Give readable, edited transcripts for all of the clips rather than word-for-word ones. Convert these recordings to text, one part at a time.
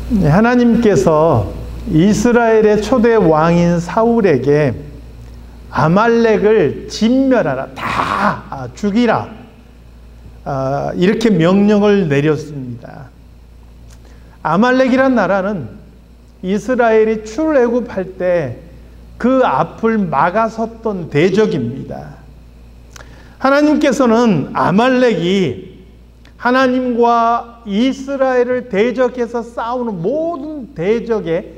하나님께서 이스라엘의 초대 왕인 사울에게 아말렉을 진멸하라, 다 죽이라, 이렇게 명령을 내렸습니다. 아말렉이란 나라는 이스라엘이 출애굽할 때 그 앞을 막아섰던 대적입니다. 하나님께서는 아말렉이 하나님과 이스라엘을 대적해서 싸우는 모든 대적의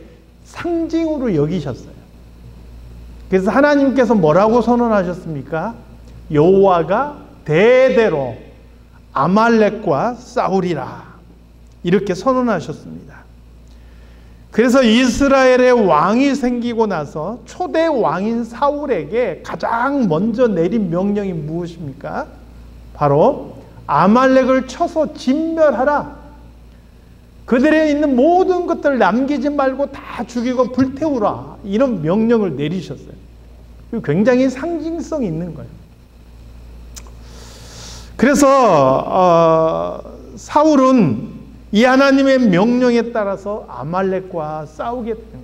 상징으로 여기셨어요. 그래서 하나님께서 뭐라고 선언하셨습니까? 여호와가 대대로 아말렉과 싸우리라, 이렇게 선언하셨습니다. 그래서 이스라엘의 왕이 생기고 나서 초대 왕인 사울에게 가장 먼저 내린 명령이 무엇입니까? 바로 아말렉을 쳐서 진멸하라. 그들에 있는 모든 것들을 남기지 말고 다 죽이고 불태우라, 이런 명령을 내리셨어요. 굉장히 상징성이 있는 거예요. 그래서 사울은 이 하나님의 명령에 따라서 아말렉과 싸우게 된 거예요.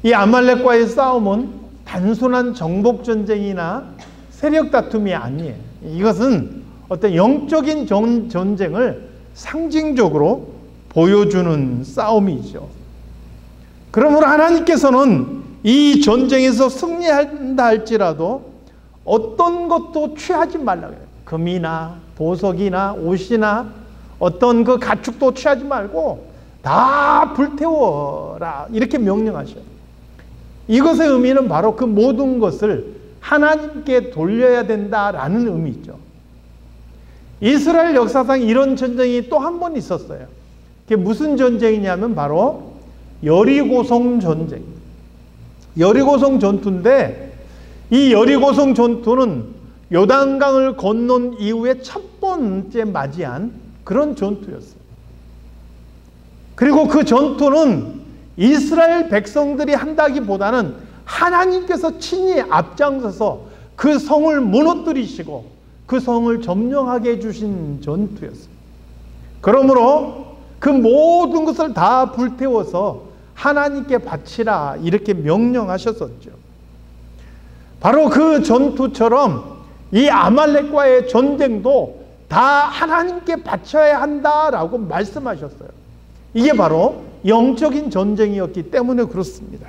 이 아말렉과의 싸움은 단순한 정복 전쟁이나 세력 다툼이 아니에요. 이것은 어떤 영적인 전쟁을 상징적으로 보여주는 싸움이죠. 그러므로 하나님께서는 이 전쟁에서 승리한다 할지라도 어떤 것도 취하지 말라고 해요. 금이나 보석이나 옷이나 어떤 그 가축도 취하지 말고 다 불태워라, 이렇게 명령하셔요. 이것의 의미는 바로 그 모든 것을 하나님께 돌려야 된다라는 의미죠. 이스라엘 역사상 이런 전쟁이 또 한 번 있었어요. 그게 무슨 전쟁이냐면 바로 여리고성 전쟁. 여리고성 전투인데, 이 여리고성 전투는 요단강을 건넌 이후에 첫 번째 맞이한 그런 전투였어요. 그리고 그 전투는 이스라엘 백성들이 한다기보다는 하나님께서 친히 앞장서서 그 성을 무너뜨리시고 그 성을 점령하게 해주신 전투였어요. 그러므로 그 모든 것을 다 불태워서 하나님께 바치라, 이렇게 명령하셨었죠. 바로 그 전투처럼 이 아말렉과의 전쟁도 다 하나님께 바쳐야 한다라고 말씀하셨어요. 이게 바로 영적인 전쟁이었기 때문에 그렇습니다.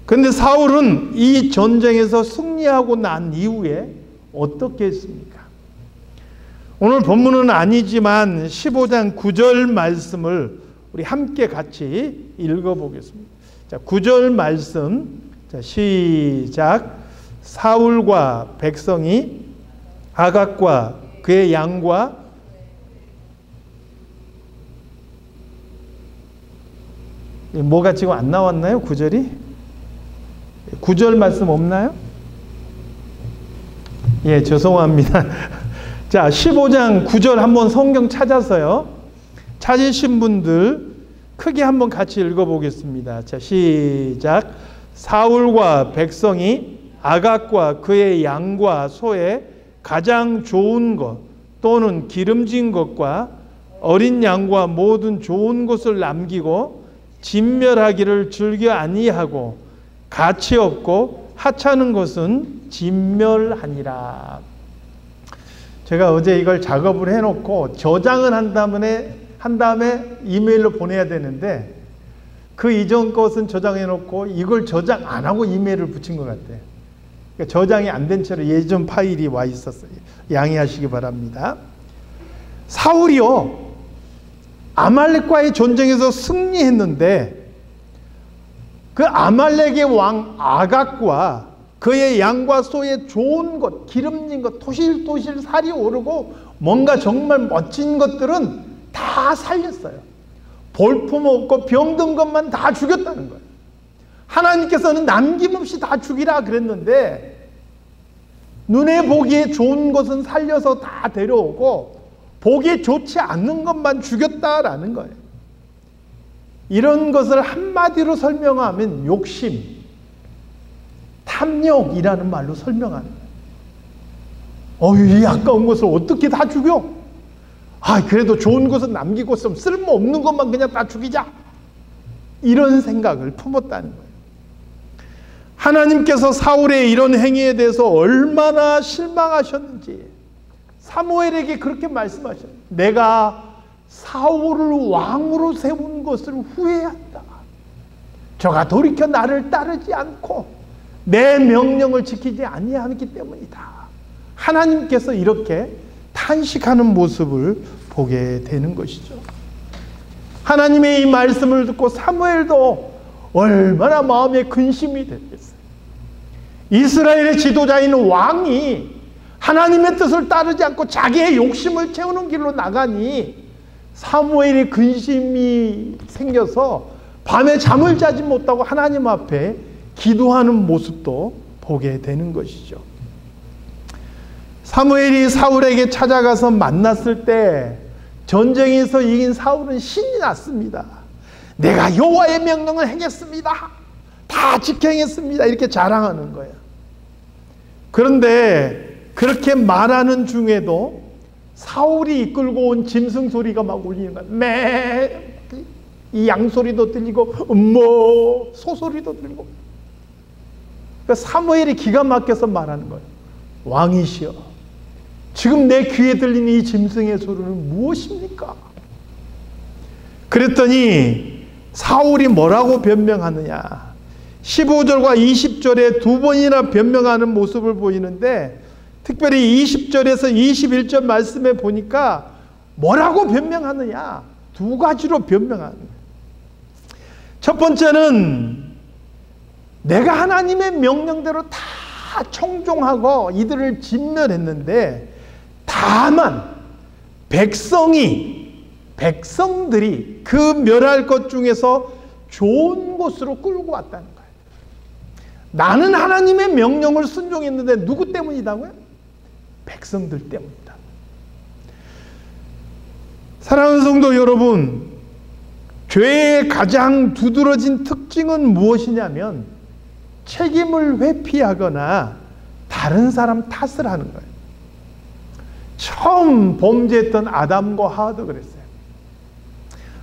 그런데 사울은 이 전쟁에서 승리하고 난 이후에 어떻게 했습니까? 오늘 본문은 아니지만 15장 9절 말씀을 우리 함께 같이 읽어보겠습니다. 자, 9절 말씀, 자, 시작. 사울과 백성이 아각과 그의 양과 뭐가 지금 안 나왔나요? 9절이? 9절 말씀 없나요? 예, 죄송합니다. 자, 15장 9절 한번 성경 찾아서요. 찾으신 분들 크게 한번 같이 읽어보겠습니다. 자, 시작. 사울과 백성이 아각과 그의 양과 소에 가장 좋은 것 또는 기름진 것과 어린 양과 모든 좋은 것을 남기고 진멸하기를 즐겨 아니하고 가치 없고 하찮은 것은 진멸하니라. 제가 어제 이걸 작업을 해놓고 저장을 한 다음에 이메일로 보내야 되는데 그 이전 것은 저장해놓고 이걸 저장 안 하고 이메일을 붙인 것 같아요. 그러니까 저장이 안 된 채로 예전 파일이 와 있었어요. 양해하시기 바랍니다. 사울이요, 아말렉과의 전쟁에서 승리했는데 그 아말렉의 왕 아각과 그의 양과 소의 좋은 것, 기름진 것, 토실토실 살이 오르고 뭔가 정말 멋진 것들은 다 살렸어요. 볼품 없고 병든 것만 다 죽였다는 거예요. 하나님께서는 남김없이 다 죽이라 그랬는데 눈에 보기에 좋은 것은 살려서 다 데려오고 보기에 좋지 않는 것만 죽였다라는 거예요. 이런 것을 한마디로 설명하면 욕심, 탐욕이라는 말로 설명하는 거예요. 이 아까운 것을 어떻게 다 죽여? 그래도 좋은 것은 남기고 좀 쓸모없는 것만 그냥 다 죽이자. 이런 생각을 품었다는 거예요. 하나님께서 사울의 이런 행위에 대해서 얼마나 실망하셨는지 사무엘에게 그렇게 말씀하셨어요. 내가 사울을 왕으로 세운 것을 후회한다. 저가 돌이켜 나를 따르지 않고 내 명령을 지키지 아니하기 때문이다. 하나님께서 이렇게 탄식하는 모습을 보게 되는 것이죠. 하나님의 이 말씀을 듣고 사무엘도 얼마나 마음에 근심이 됐겠어요. 이스라엘의 지도자인 왕이 하나님의 뜻을 따르지 않고 자기의 욕심을 채우는 길로 나가니 사무엘이 근심이 생겨서 밤에 잠을 자지 못하고 하나님 앞에 기도하는 모습도 보게 되는 것이죠. 사무엘이 사울에게 찾아가서 만났을 때 전쟁에서 이긴 사울은 신이 났습니다. 내가 여호와의 명령을 행했습니다. 다 지켜 행했습니다. 이렇게 자랑하는 거예요. 그런데 그렇게 말하는 중에도 사울이 이끌고 온 짐승 소리가 막 울리는 거예요. 매, 이 양소리도 들리고 소소리도 들리고. 그러니까 사무엘이 기가 막혀서 말하는 거예요. 왕이시여, 지금 내 귀에 들리는 이 짐승의 소리는 무엇입니까? 그랬더니 사울이 뭐라고 변명하느냐. 15절과 20절에 두 번이나 변명하는 모습을 보이는데 특별히 20절에서 21절 말씀에 보니까 뭐라고 변명하느냐. 두 가지로 변명하는 거예요. 첫 번째는 내가 하나님의 명령대로 다 청종하고 이들을 진멸했는데 다만 백성들이 그 멸할 것 중에서 좋은 곳으로 끌고 왔다는 거예요. 나는 하나님의 명령을 순종했는데 누구 때문이다고요? 백성들 때문이다. 사랑하는 성도 여러분, 죄의 가장 두드러진 특징은 무엇이냐면 책임을 회피하거나 다른 사람 탓을 하는 거예요. 처음 범죄했던 아담과 하와도 그랬어요.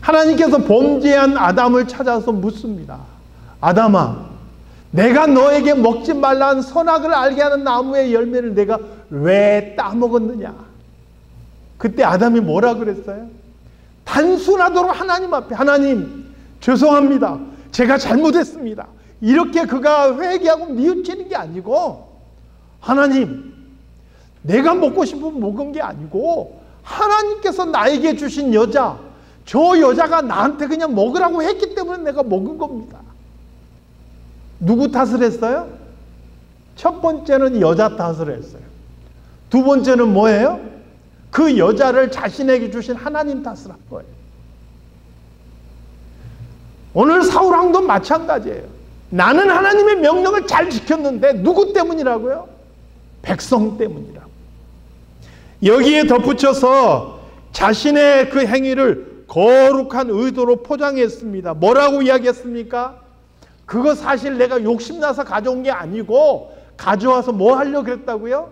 하나님께서 범죄한 아담을 찾아서 묻습니다. 아담아, 내가 너에게 먹지 말라는 선악을 알게 하는 나무의 열매를 내가 왜 따먹었느냐? 그때 아담이 뭐라 그랬어요? 단순하도록 하나님 앞에, 하나님 죄송합니다, 제가 잘못했습니다, 이렇게 그가 회개하고 뉘우치는 게 아니고, 하나님 내가 먹고 싶으면 먹은 게 아니고 하나님께서 나에게 주신 여자, 저 여자가 나한테 그냥 먹으라고 했기 때문에 내가 먹은 겁니다. 누구 탓을 했어요? 첫 번째는 여자 탓을 했어요. 두 번째는 뭐예요? 그 여자를 자신에게 주신 하나님 탓을 한 거예요. 오늘 사울왕도 마찬가지예요. 나는 하나님의 명령을 잘 지켰는데 누구 때문이라고요? 백성 때문이라고. 여기에 덧붙여서 자신의 그 행위를 거룩한 의도로 포장했습니다. 뭐라고 이야기했습니까? 그거 사실 내가 욕심나서 가져온 게 아니고 가져와서 뭐 하려고 그랬다고요?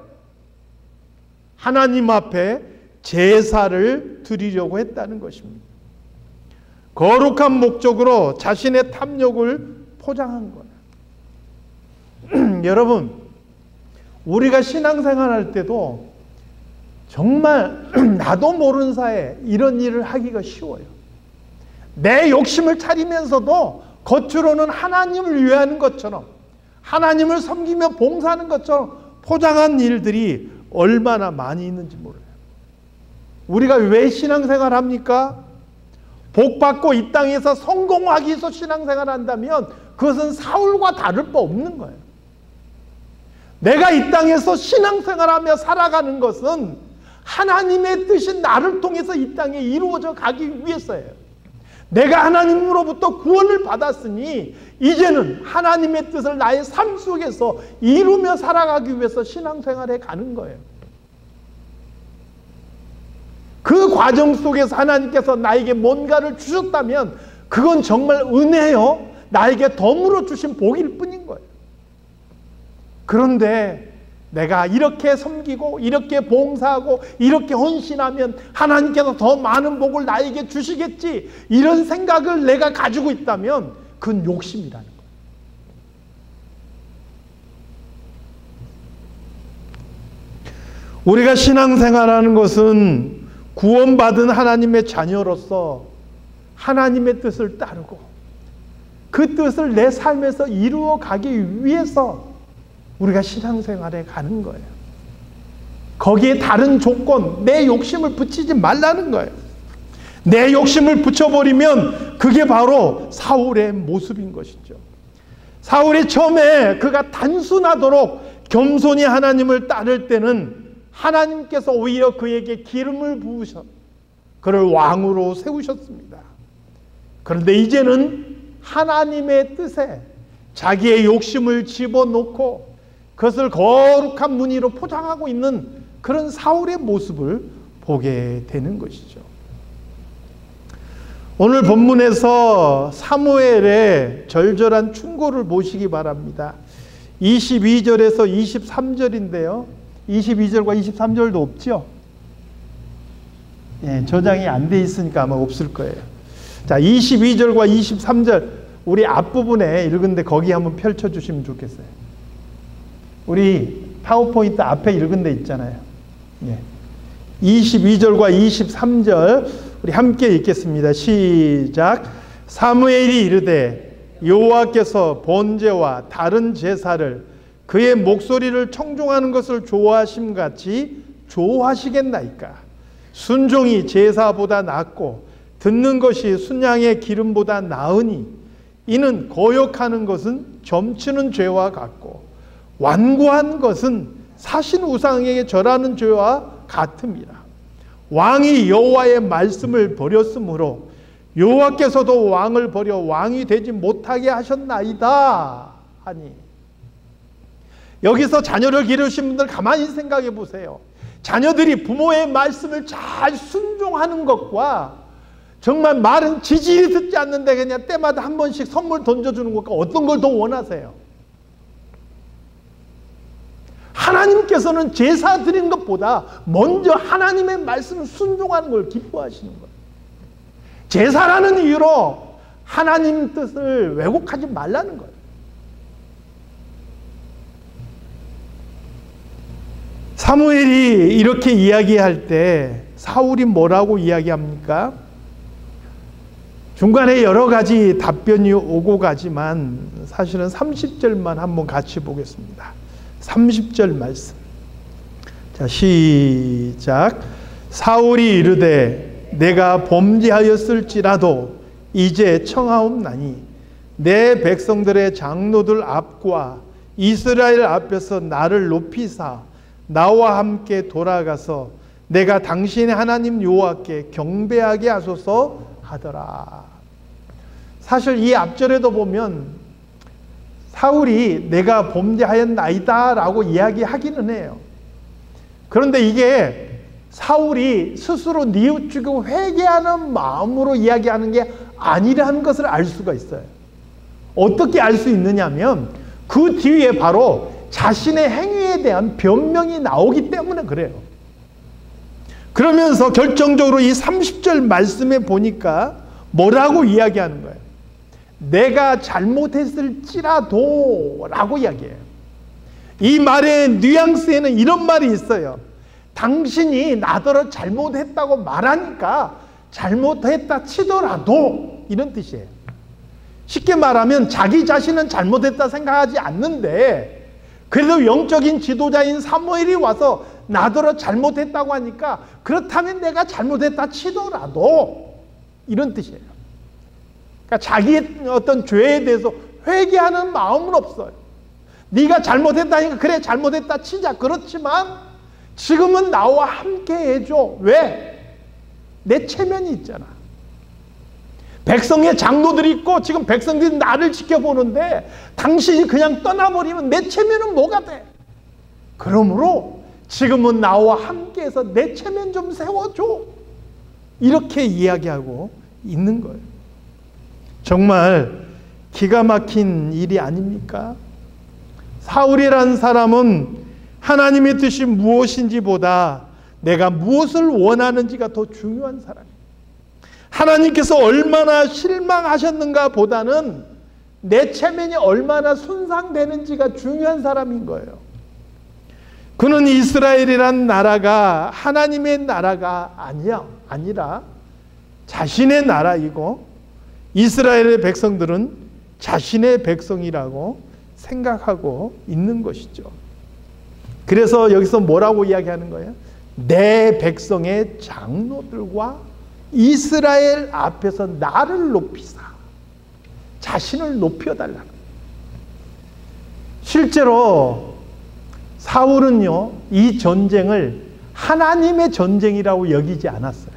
하나님 앞에 제사를 드리려고 했다는 것입니다. 거룩한 목적으로 자신의 탐욕을 포장한 거예요. 여러분, 우리가 신앙생활 할 때도 정말 나도 모르는 사이에 이런 일을 하기가 쉬워요. 내 욕심을 차리면서도 겉으로는 하나님을 위하는 것처럼, 하나님을 섬기며 봉사하는 것처럼 포장한 일들이 얼마나 많이 있는지 몰라요. 우리가 왜 신앙생활 합니까? 복 받고 이 땅에서 성공하기 위해서 신앙생활 한다면 그것은 사울과 다를 바 없는 거예요. 내가 이 땅에서 신앙생활하며 살아가는 것은 하나님의 뜻이 나를 통해서 이 땅에 이루어져 가기 위해서예요. 내가 하나님으로부터 구원을 받았으니 이제는 하나님의 뜻을 나의 삶 속에서 이루며 살아가기 위해서 신앙생활에 가는 거예요. 그 과정 속에서 하나님께서 나에게 뭔가를 주셨다면 그건 정말 은혜요, 나에게 덤으로 주신 복일 뿐인 거예요. 그런데 내가 이렇게 섬기고 이렇게 봉사하고 이렇게 헌신하면 하나님께서 더 많은 복을 나에게 주시겠지, 이런 생각을 내가 가지고 있다면 그건 욕심이라는 거예요. 우리가 신앙생활하는 것은 구원받은 하나님의 자녀로서 하나님의 뜻을 따르고 그 뜻을 내 삶에서 이루어 가기 위해서 우리가 신앙생활에 가는 거예요. 거기에 다른 조건, 내 욕심을 붙이지 말라는 거예요. 내 욕심을 붙여버리면 그게 바로 사울의 모습인 것이죠. 사울이 처음에 그가 단순하도록 겸손히 하나님을 따를 때는 하나님께서 오히려 그에게 기름을 부으셔 그를 왕으로 세우셨습니다. 그런데 이제는 하나님의 뜻에 자기의 욕심을 집어넣고 그것을 거룩한 무늬로 포장하고 있는 그런 사울의 모습을 보게 되는 것이죠. 오늘 본문에서 사무엘의 절절한 충고를 보시기 바랍니다. 22절에서 23절인데요. 22절과 23절도 없죠? 예, 저장이 안 돼 있으니까 아마 없을 거예요. 자, 22절과 23절 우리 앞부분에 읽은데 거기 한번 펼쳐주시면 좋겠어요. 우리 파워포인트 앞에 읽은 데 있잖아요. 예. 22절과 23절 우리 함께 읽겠습니다. 시작. 사무엘이 이르되 여호와께서 번제와 다른 제사를 그의 목소리를 청종하는 것을 좋아하심같이 좋아하시겠나이까. 순종이 제사보다 낫고 듣는 것이 순양의 기름보다 나으니 이는 거역하는 것은 점치는 죄와 같고 완고한 것은 사신 우상에게 절하는 죄와 같음이라. 왕이 여호와의 말씀을 버렸으므로 여호와께서도 왕을 버려 왕이 되지 못하게 하셨나이다 하니. 여기서 자녀를 기르신 분들 가만히 생각해 보세요. 자녀들이 부모의 말씀을 잘 순종하는 것과 정말 말은 지지리 듣지 않는데 그냥 때마다 한 번씩 선물 던져주는 것과 어떤 걸 더 원하세요? 하나님께서는 제사 드리는 것보다 먼저 하나님의 말씀을 순종하는 걸 기뻐하시는 거예요. 제사라는 이유로 하나님 뜻을 왜곡하지 말라는 거예요. 사무엘이 이렇게 이야기할 때 사울이 뭐라고 이야기합니까? 중간에 여러 가지 답변이 오고 가지만 사실은 30절만 한번 같이 보겠습니다. 30절 말씀. 자, 시작. 사울이 이르되 내가 범죄하였을지라도 이제 청하옵나니 내 백성들의 장로들 앞과 이스라엘 앞에서 나를 높이사 나와 함께 돌아가서 내가 당신의 하나님 여호와께 경배하게 하소서 하더라. 사실 이 앞절에도 보면 사울이 내가 범죄하였나이다 라고 이야기하기는 해요. 그런데 이게 사울이 스스로 뉘우치고 회개하는 마음으로 이야기하는 게 아니라는 것을 알 수가 있어요. 어떻게 알 수 있느냐면 그 뒤에 바로 자신의 행위에 대한 변명이 나오기 때문에 그래요. 그러면서 결정적으로 이 30절 말씀에 보니까 뭐라고 이야기하는 거예요? 내가 잘못했을지라도 라고 이야기해요. 이 말의 뉘앙스에는 이런 말이 있어요. 당신이 나더러 잘못했다고 말하니까 잘못했다 치더라도, 이런 뜻이에요. 쉽게 말하면 자기 자신은 잘못했다 생각하지 않는데 그래도 영적인 지도자인 사무엘이 와서 나더러 잘못했다고 하니까 그렇다면 내가 잘못했다 치더라도, 이런 뜻이에요. 그러니까 자기의 어떤 죄에 대해서 회개하는 마음은 없어요. 네가 잘못했다니까 그래 잘못했다 치자. 그렇지만 지금은 나와 함께 해줘. 왜? 내 체면이 있잖아. 백성의 장로들이 있고 지금 백성들이 나를 지켜보는데 당신이 그냥 떠나버리면 내 체면은 뭐가 돼? 그러므로 지금은 나와 함께해서 내 체면 좀 세워줘. 이렇게 이야기하고 있는 거예요. 정말 기가 막힌 일이 아닙니까? 사울이라는 사람은 하나님의 뜻이 무엇인지보다 내가 무엇을 원하는지가 더 중요한 사람이에요. 하나님께서 얼마나 실망하셨는가 보다는 내 체면이 얼마나 손상되는지가 중요한 사람인 거예요. 그는 이스라엘이란 나라가 하나님의 나라가 아니라 자신의 나라이고 이스라엘의 백성들은 자신의 백성이라고 생각하고 있는 것이죠. 그래서 여기서 뭐라고 이야기하는 거예요? 내 백성의 장로들과 이스라엘 앞에서 나를 높이사 자신을 높여달라. 실제로 사울은요, 이 전쟁을 하나님의 전쟁이라고 여기지 않았어요.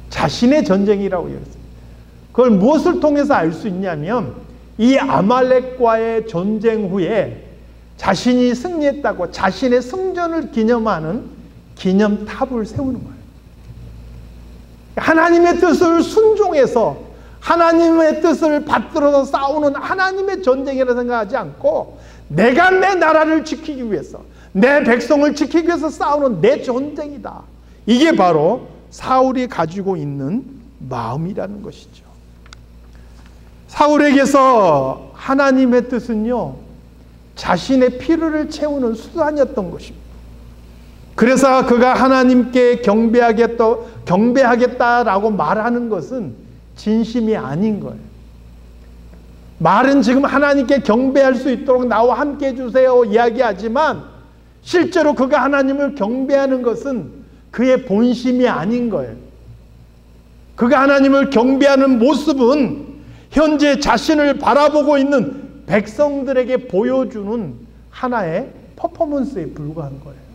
자신의 전쟁이라고 여겼어요. 그걸 무엇을 통해서 알 수 있냐면 이 아말렉과의 전쟁 후에 자신이 승리했다고 자신의 승전을 기념하는 기념탑을 세우는 거예요. 하나님의 뜻을 순종해서 하나님의 뜻을 받들어서 싸우는 하나님의 전쟁이라 생각하지 않고 내가 내 나라를 지키기 위해서 내 백성을 지키기 위해서 싸우는 내 전쟁이다. 이게 바로 사울이 가지고 있는 마음이라는 것이죠. 사울에게서 하나님의 뜻은요, 자신의 필요를 채우는 수단이었던 것입니다. 그래서 그가 하나님께 경배하겠다라고 말하는 것은 진심이 아닌 거예요. 말은 지금 하나님께 경배할 수 있도록 나와 함께 해주세요 이야기하지만 실제로 그가 하나님을 경배하는 것은 그의 본심이 아닌 거예요. 그가 하나님을 경배하는 모습은 현재 자신을 바라보고 있는 백성들에게 보여주는 하나의 퍼포먼스에 불과한 거예요.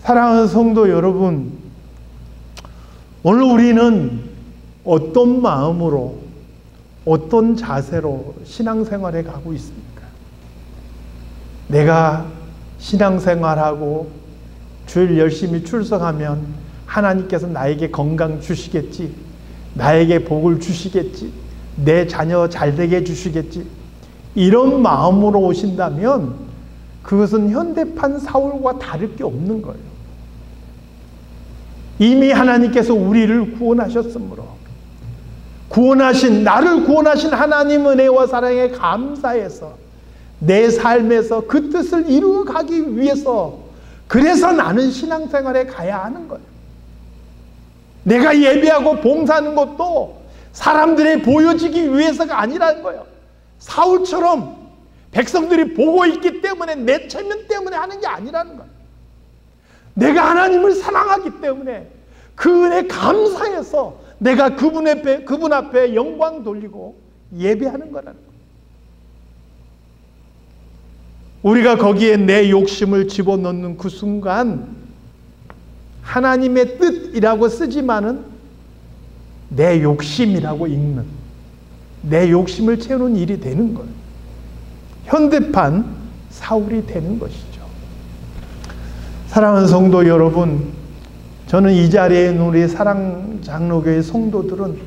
사랑하는 성도 여러분, 오늘 우리는 어떤 마음으로 어떤 자세로 신앙생활에 가고 있습니까? 내가 신앙생활하고 주일 열심히 출석하면 하나님께서 나에게 건강 주시겠지, 나에게 복을 주시겠지, 내 자녀 잘되게 해주시겠지, 이런 마음으로 오신다면 그것은 현대판 사울과 다를 게 없는 거예요. 이미 하나님께서 우리를 구원하셨으므로 나를 구원하신 하나님 은혜와 사랑에 감사해서 내 삶에서 그 뜻을 이루어가기 위해서 그래서 나는 신앙생활에 가야 하는 거예요. 내가 예배하고 봉사하는 것도 사람들이 보여지기 위해서가 아니라는 거예요. 사울처럼 백성들이 보고 있기 때문에 내 체면 때문에 하는 게 아니라는 거예요. 내가 하나님을 사랑하기 때문에 그 은혜 감사해서 내가 그분 앞에 영광 돌리고 예배하는 거라는 거예요. 우리가 거기에 내 욕심을 집어넣는 그 순간 하나님의 뜻이라고 쓰지만은 내 욕심이라고 읽는, 내 욕심을 채우는 일이 되는 거예요. 현대판 사울이 되는 것이죠. 사랑하는 성도 여러분, 저는 이 자리에 있는 우리 사랑장로교회 성도들은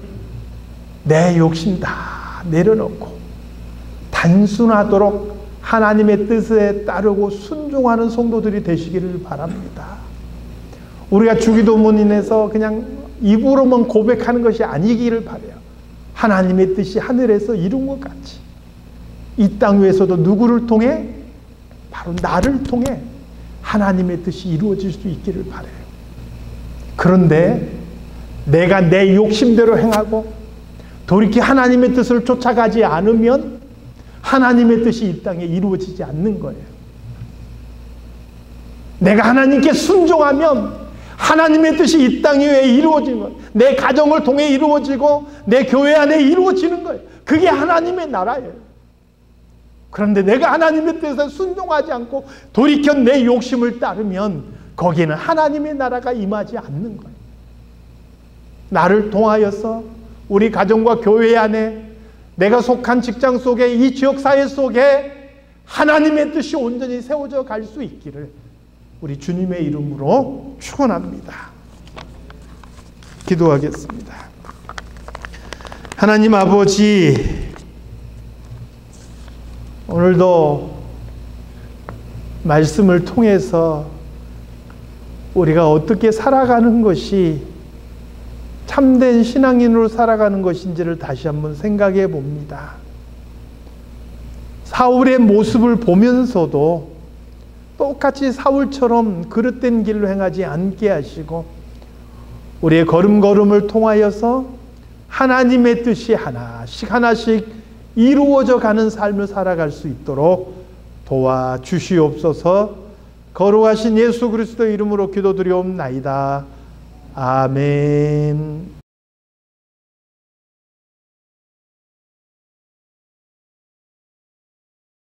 내 욕심 다 내려놓고 단순하도록 하나님의 뜻에 따르고 순종하는 성도들이 되시기를 바랍니다. 우리가 주기도문에서 그냥 입으로만 고백하는 것이 아니기를 바라요. 하나님의 뜻이 하늘에서 이룬 것 같이 이 땅 위에서도 누구를 통해? 바로 나를 통해 하나님의 뜻이 이루어질 수 있기를 바라요. 그런데 내가 내 욕심대로 행하고 돌이켜 하나님의 뜻을 쫓아가지 않으면 하나님의 뜻이 이 땅에 이루어지지 않는 거예요. 내가 하나님께 순종하면 하나님의 뜻이 이 땅 위에 이루어지는 거예요. 내 가정을 통해 이루어지고 내 교회 안에 이루어지는 거예요. 그게 하나님의 나라예요. 그런데 내가 하나님의 뜻에 순종하지 않고 돌이켜 내 욕심을 따르면 거기에는 하나님의 나라가 임하지 않는 거예요. 나를 통하여서 우리 가정과 교회 안에 내가 속한 직장 속에 이 지역사회 속에 하나님의 뜻이 온전히 세워져 갈 수 있기를 우리 주님의 이름으로 축원합니다. 기도하겠습니다. 하나님 아버지, 오늘도 말씀을 통해서 우리가 어떻게 살아가는 것이 참된 신앙인으로 살아가는 것인지를 다시 한번 생각해 봅니다. 사울의 모습을 보면서도 똑같이 사울처럼 그릇된 길로 행하지 않게 하시고 우리의 걸음걸음을 통하여서 하나님의 뜻이 하나씩 하나씩 이루어져 가는 삶을 살아갈 수 있도록 도와주시옵소서. 거룩하신 예수 그리스도의 이름으로 기도드리옵나이다. 아멘.